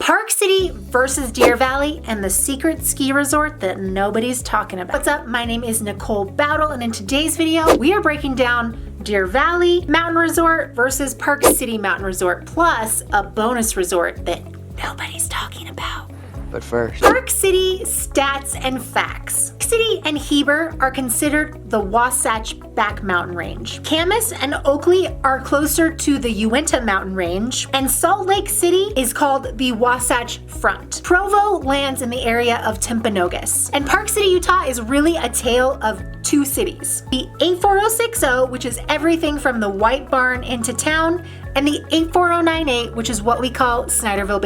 Park City versus Deer Valley and the secret ski resort that nobody's talking about. What's up? My name is Nicole Bowdle, and in today's video, we are breaking down Deer Valley Mountain Resort versus Park City Mountain Resort, plus a bonus resort that nobody's talking about. But first, Park City stats and facts. Park City and Heber are considered the Wasatch Back Mountain Range. Camas and Oakley are closer to the Uinta Mountain Range, and Salt Lake City is called the Wasatch Front. Provo lands in the area of Timpanogos. And Park City, Utah is really a tale of two cities. The 84060, which is everything from the White Barn into town, and the 84098, which is what we call Synderville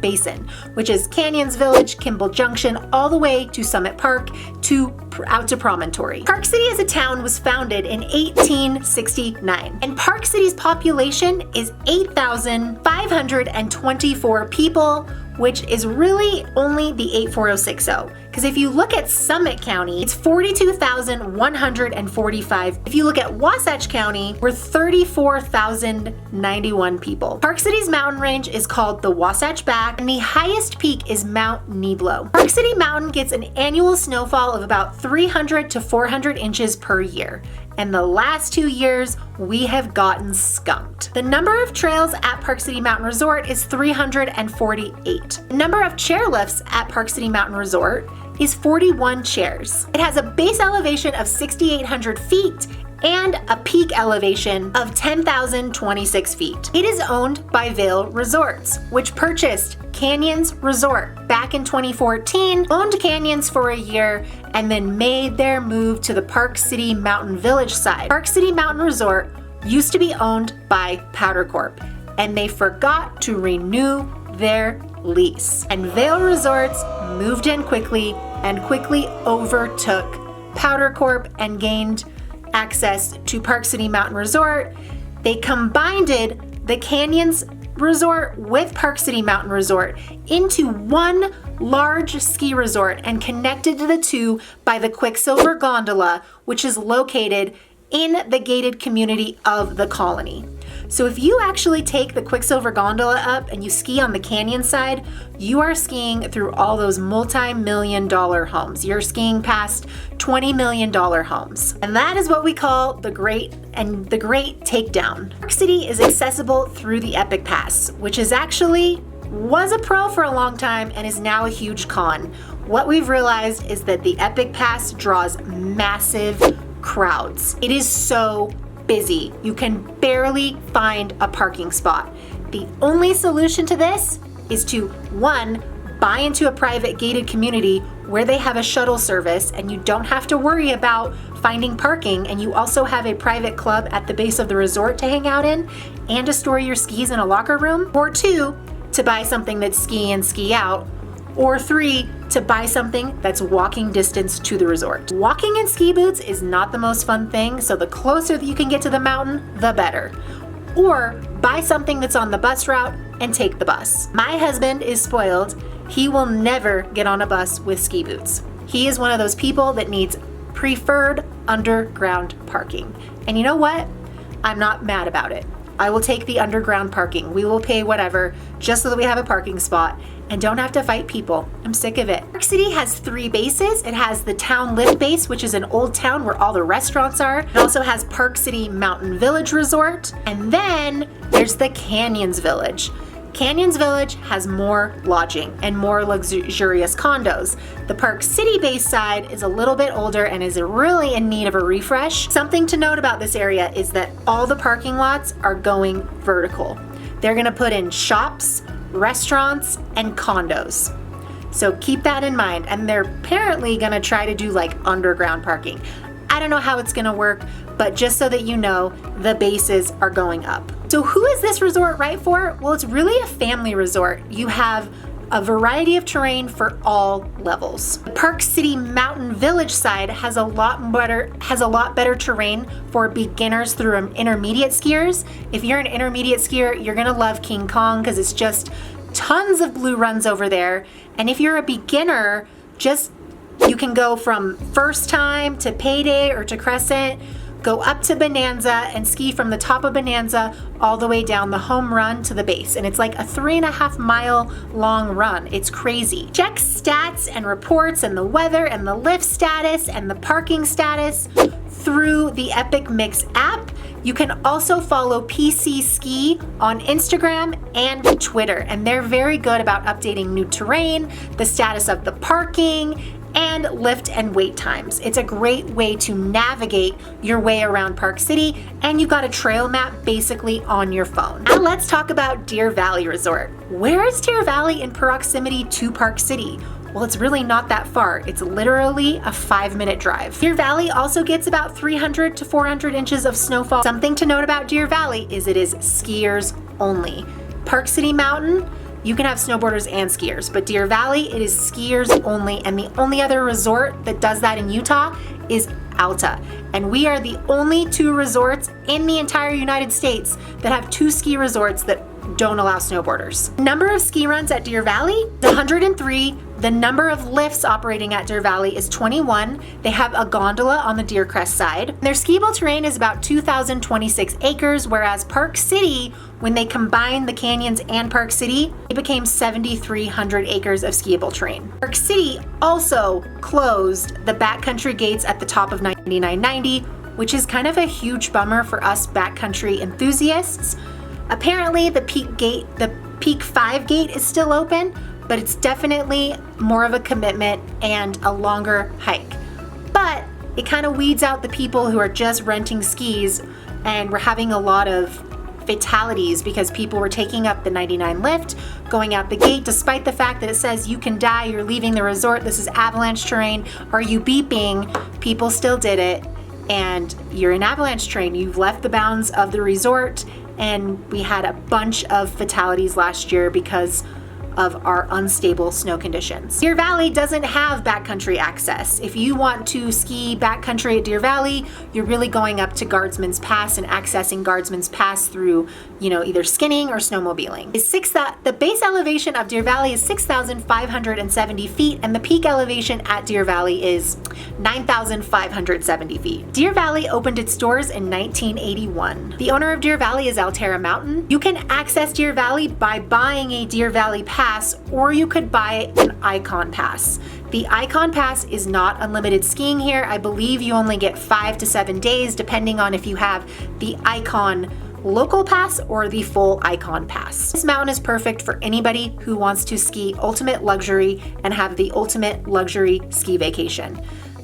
Basin, which is Canyons Village, Kimball Junction, all the way to Summit Park, out to Promontory. Park City as a town was founded in 1869, and Park City's population is 8,524 people, which is really only the 84060. Because if you look at Summit County, it's 42,145. If you look at Wasatch County, we're 34,091 people. Park City's mountain range is called the Wasatch Back, and the highest peak is Mount Niblo. Park City Mountain gets an annual snowfall of about 300 to 400 inches per year. And the last 2 years, we have gotten skunked. The number of trails at Park City Mountain Resort is 348. The number of chairlifts at Park City Mountain Resort is 41 chairs. It has a base elevation of 6,800 feet and a peak elevation of 10,026 feet. It is owned by Vail Resorts, which purchased Canyons Resort back in 2014, owned Canyons for a year, and then made their move to the Park City Mountain Village side. Park City Mountain Resort used to be owned by Powder Corp, and they forgot to renew their lease. And Vail Resorts moved in quickly and quickly overtook Powder Corp and gained access to Park City Mountain Resort. They combined the Canyons Resort with Park City Mountain Resort into one large ski resort and connected the two by the Quicksilver Gondola, which is located in the gated community of the Colony. So if you actually take the Quicksilver Gondola up and you ski on the canyon side, you are skiing through all those multi-million-dollar homes. You're skiing past $20 million homes. And that is what we call the Great Takedown. Park City is accessible through the Epic Pass, which was a pro for a long time and is now a huge con. What we've realized is that the Epic Pass draws massive crowds. It is so busy. You can barely find a parking spot. The only solution to this is to, one, buy into a private gated community where they have a shuttle service and you don't have to worry about finding parking, and you also have a private club at the base of the resort to hang out in and to store your skis in a locker room, or two, to buy something that's ski in, ski out, or three, to buy something that's walking distance to the resort. Walking in ski boots is not the most fun thing, so the closer that you can get to the mountain, the better. Or buy something that's on the bus route and take the bus. My husband is spoiled. He will never get on a bus with ski boots. He is one of those people that needs preferred underground parking. And you know what? I'm not mad about it. I will take the underground parking. We will pay whatever just so that we have a parking spot and don't have to fight people. I'm sick of it. Park City has 3 bases. It has the Town Lift base, which is an old town where all the restaurants are. It also has Park City Mountain Village Resort. And then there's the Canyons Village. Canyons Village has more lodging and more luxurious condos. The Park City base side is a little bit older and is really in need of a refresh. Something to note about this area is that all the parking lots are going vertical. They're gonna put in shops, restaurants, and condos. So keep that in mind. And they're apparently gonna try to do like underground parking. I don't know how it's gonna work, but just so that you know, the bases are going up. So who is this resort right for? Well, it's really a family resort. You have a variety of terrain for all levels. The Park City Mountain Village side has a lot better terrain for beginners through intermediate skiers. If you're an intermediate skier, you're gonna love King Kong because it's just tons of blue runs over there. And if you're a beginner, you can go from first time to Payday or to Crescent go up to Bonanza and ski from the top of Bonanza all the way down the home run to the base. And it's like a 3.5 mile long run. It's crazy. Check stats and reports and the weather and the lift status and the parking status through the Epic Mix app. You can also follow PC Ski on Instagram and Twitter, and they're very good about updating new terrain, the status of the parking, and lift and wait times. It's a great way to navigate your way around Park City, and you've got a trail map basically on your phone. Now let's talk about Deer Valley Resort. Where is Deer Valley in proximity to Park City? Well, it's really not that far. It's literally a 5-minute drive. Deer Valley also gets about 300 to 400 inches of snowfall. Something to note about Deer Valley is it is skiers only. Park City Mountain, you can have snowboarders and skiers, but Deer Valley, it is skiers only, and the only other resort that does that in Utah is Alta. And we are the only 2 resorts in the entire United States that have 2 ski resorts that don't allow snowboarders. Number of ski runs at Deer Valley is 103. The number of lifts operating at Deer Valley is 21. They have a gondola on the Deer Crest side. Their skiable terrain is about 2,026 acres, whereas Park City, when they combined the canyons and Park City, it became 7,300 acres of skiable terrain. Park City also closed the backcountry gates at the top of 9990, which is kind of a huge bummer for us backcountry enthusiasts. Apparently the Peak 5 gate is still open, but it's definitely more of a commitment and a longer hike. But it kind of weeds out the people who are just renting skis, and we're having a lot of fatalities because people were taking up the 99 lift, going out the gate, despite the fact that it says you can die, you're leaving the resort, this is avalanche terrain, are you beeping? People still did it, and you're in avalanche terrain. You've left the bounds of the resort, and we had a bunch of fatalities last year because of our unstable snow conditions. Deer Valley doesn't have backcountry access. If you want to ski backcountry at Deer Valley, you're really going up to Guardsman's Pass and accessing Guardsman's Pass through, either skinning or snowmobiling. The base elevation of Deer Valley is 6,570 feet, and the peak elevation at Deer Valley is 9,570 feet. Deer Valley opened its doors in 1981. The owner of Deer Valley is Alterra Mountain. You can access Deer Valley by buying a Deer Valley Pass, or you could buy an IKON Pass. The IKON Pass is not unlimited skiing here. I believe you only get 5 to 7 days, depending on if you have the IKON local pass or the full IKON Pass. This mountain is perfect for anybody who wants to ski ultimate luxury and have the ultimate luxury ski vacation.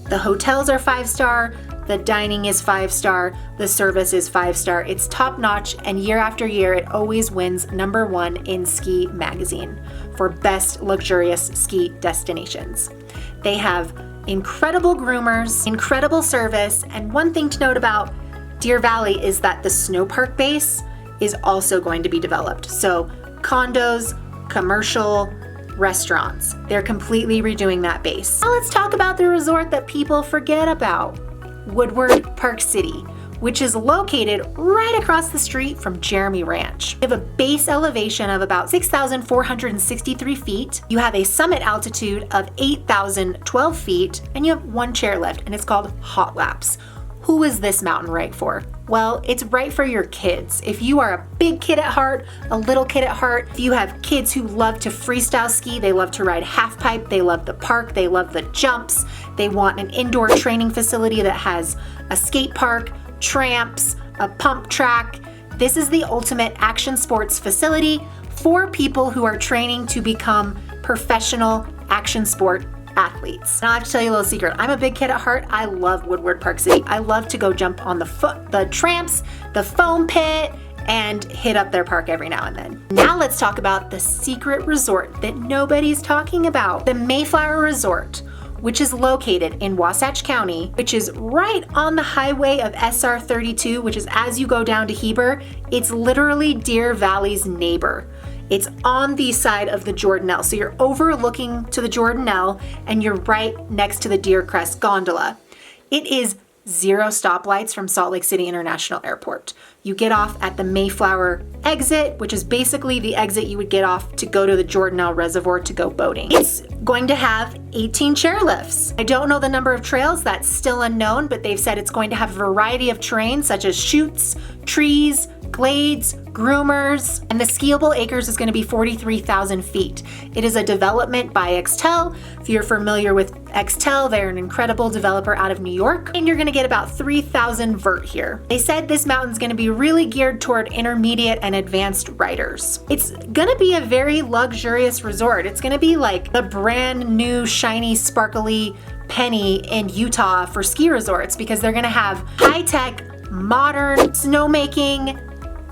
The hotels are 5-star, the dining is 5-star, the service is 5-star. It's top notch, and year after year it always wins #1 in Ski Magazine for best luxurious ski destinations. They have incredible groomers, incredible service, and one thing to note about Deer Valley is that the snow park base is also going to be developed. So condos, commercial, restaurants, they're completely redoing that base. Now let's talk about the resort that people forget about, Woodward Park City, which is located right across the street from Jeremy Ranch. You have a base elevation of about 6,463 feet. You have a summit altitude of 8,012 feet, and you have 1 chairlift, and it's called Hot Laps. Who is this mountain right for? Well, it's right for your kids. If you are a big kid at heart, a little kid at heart, if you have kids who love to freestyle ski, they love to ride half pipe, they love the park, they love the jumps, they want an indoor training facility that has a skate park, tramps, a pump track. This is the ultimate action sports facility for people who are training to become professional action sport athletes. Now I have to tell you a little secret. I'm a big kid at heart. I love Woodward Park City. I love to go jump on the tramps, the foam pit, and hit up their park every now and then. Now let's talk about the secret resort that nobody's talking about, the Mayflower Resort, which is located in Wasatch County, which is right on the highway of SR 32, which is as you go down to Heber. It's literally Deer Valley's neighbor. It's on the side of the Jordanelle. So you're overlooking to the Jordanelle and you're right next to the Deer Crest gondola. It is 0 stoplights from Salt Lake City International Airport. You get off at the Mayflower exit, which is basically the exit you would get off to go to the Jordanelle Reservoir to go boating. It's going to have 18 chairlifts. I don't know the number of trails, that's still unknown, but they've said it's going to have a variety of terrain such as chutes, trees, glades, groomers, and the skiable acres is going to be 43,000 feet. It is a development by Xtel. If you're familiar with Xtel, they're an incredible developer out of New York, and you're going to get about 3,000 vert here. They said this mountain's going to be really geared toward intermediate and advanced riders. It's going to be a very luxurious resort. It's going to be like the brand new shiny sparkly penny in Utah for ski resorts, because they're going to have high-tech, modern snowmaking,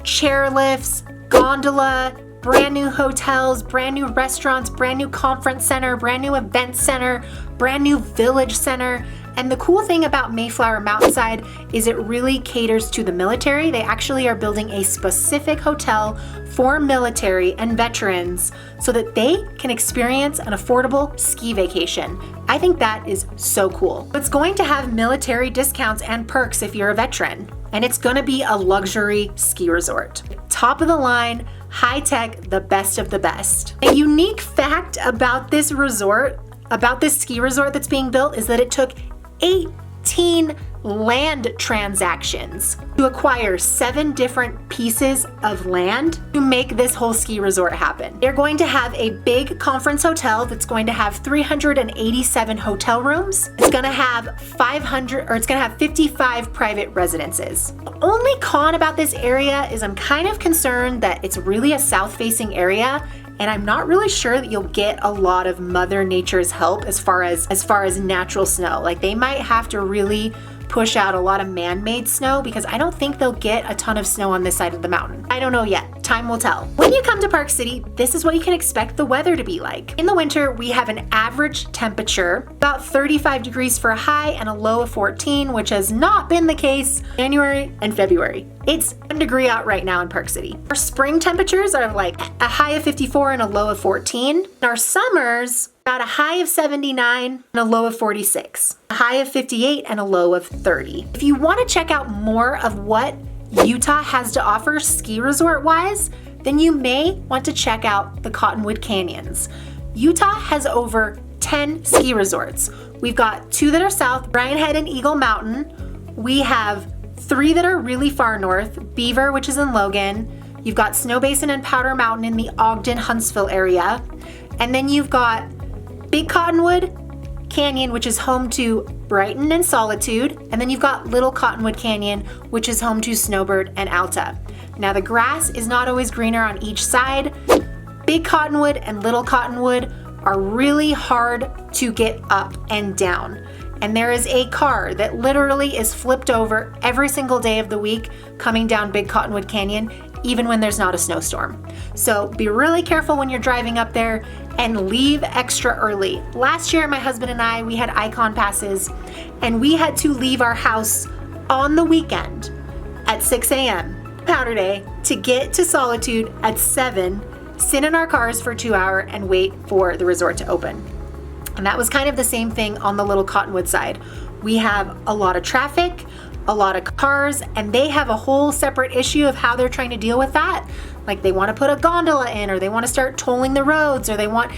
chairlifts, gondola, brand new hotels, brand new restaurants, brand new conference center, brand new event center, brand new village center. And the cool thing about Mayflower Mountainside is it really caters to the military. They actually are building a specific hotel for military and veterans so that they can experience an affordable ski vacation. I think that is so cool. It's going to have military discounts and perks if you're a veteran. And it's gonna be a luxury ski resort. Top of the line, high tech, the best of the best. A unique fact about this resort, about this ski resort that's being built, is that it took 18 land transactions to acquire 7 different pieces of land to make this whole ski resort happen. They're going to have a big conference hotel that's going to have 387 hotel rooms. It's going to have 55 private residences. The only con about this area is I'm kind of concerned that it's really a south-facing area, and I'm not really sure that you'll get a lot of Mother Nature's help as far as natural snow. Like, they might have to really push out a lot of man-made snow, because I don't think they'll get a ton of snow on this side of the mountain. I don't know yet. Time will tell. When you come to Park City, this is what you can expect the weather to be like. In the winter, we have an average temperature, about 35 degrees for a high and a low of 14, which has not been the case January and February. It's 1 degree out right now in Park City. Our spring temperatures are like a high of 54 and a low of 14. And our summers, about a high of 79 and a low of 46. A high of 58 and a low of 30. If you want to check out more of what Utah has to offer ski resort wise, then you may want to check out the Cottonwood Canyons. Utah has over 10 ski resorts. We've got 2 that are south, Bryan Head and Eagle Mountain. We have 3 that are really far north, Beaver, which is in Logan. You've got Snow Basin and Powder Mountain in the Ogden-Huntsville area. And then you've got Big Cottonwood Canyon, which is home to Brighton and Solitude. And then you've got Little Cottonwood Canyon, which is home to Snowbird and Alta. Now, the grass is not always greener on each side. Big Cottonwood and Little Cottonwood are really hard to get up and down. And there is a car that literally is flipped over every single day of the week coming down Big Cottonwood Canyon, even when there's not a snowstorm. So be really careful when you're driving up there and leave extra early. Last year, my husband and I, we had IKON passes, and we had to leave our house on the weekend at 6 a.m. powder day to get to Solitude at 7, sit in our cars for 2 hours and wait for the resort to open. And that was kind of the same thing on the Little Cottonwood side. We have a lot of traffic, a lot of cars, and they have a whole separate issue of how they're trying to deal with that. Like, they want to put a gondola in, or they want to start tolling the roads, or they want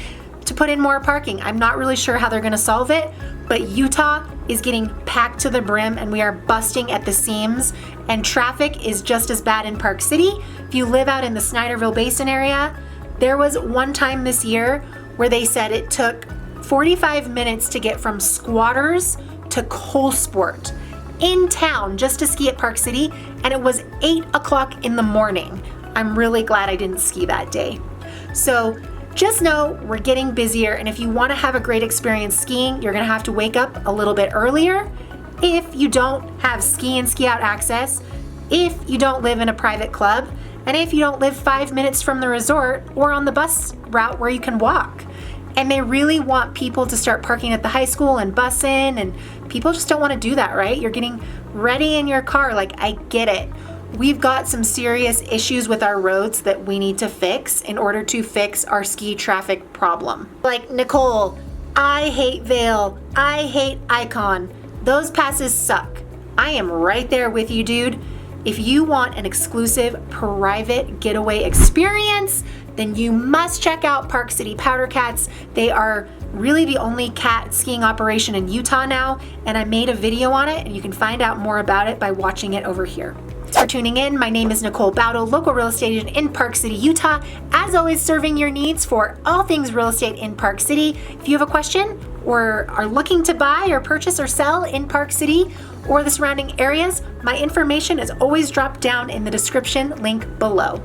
to put in more parking. I'm not really sure how they're going to solve it, but Utah is getting packed to the brim, and we are busting at the seams, and traffic is just as bad in Park City. If you live out in the Synderville Basin area, there was one time this year where they said it took 45 minutes to get from Squatters to Cole Sport in town just to ski at Park City, and it was 8 o'clock in the morning. I'm really glad I didn't ski that day. So just know we're getting busier, and if you want to have a great experience skiing, you're going to have to wake up a little bit earlier. If you don't have ski and ski out access, if you don't live in a private club, and if you don't live 5 minutes from the resort or on the bus route where you can walk. And they really want people to start parking at the high school and busing, and people just don't want to do that, right? You're getting ready in your car. Like, I get it. We've got some serious issues with our roads that we need to fix in order to fix our ski traffic problem. Like, Nicole, I hate Vail. I hate IKON. Those passes suck. I am right there with you, dude. If you want an exclusive private getaway experience, then you must check out Park City Powder Cats. They are really the only cat skiing operation in Utah now, and I made a video on it, and you can find out more about it by watching it over here. Thanks for tuning in. My name is Nicole Baudo, local real estate agent in Park City, Utah. As always, serving your needs for all things real estate in Park City. If you have a question or are looking to buy or purchase or sell in Park City or the surrounding areas, my information is always dropped down in the description link below.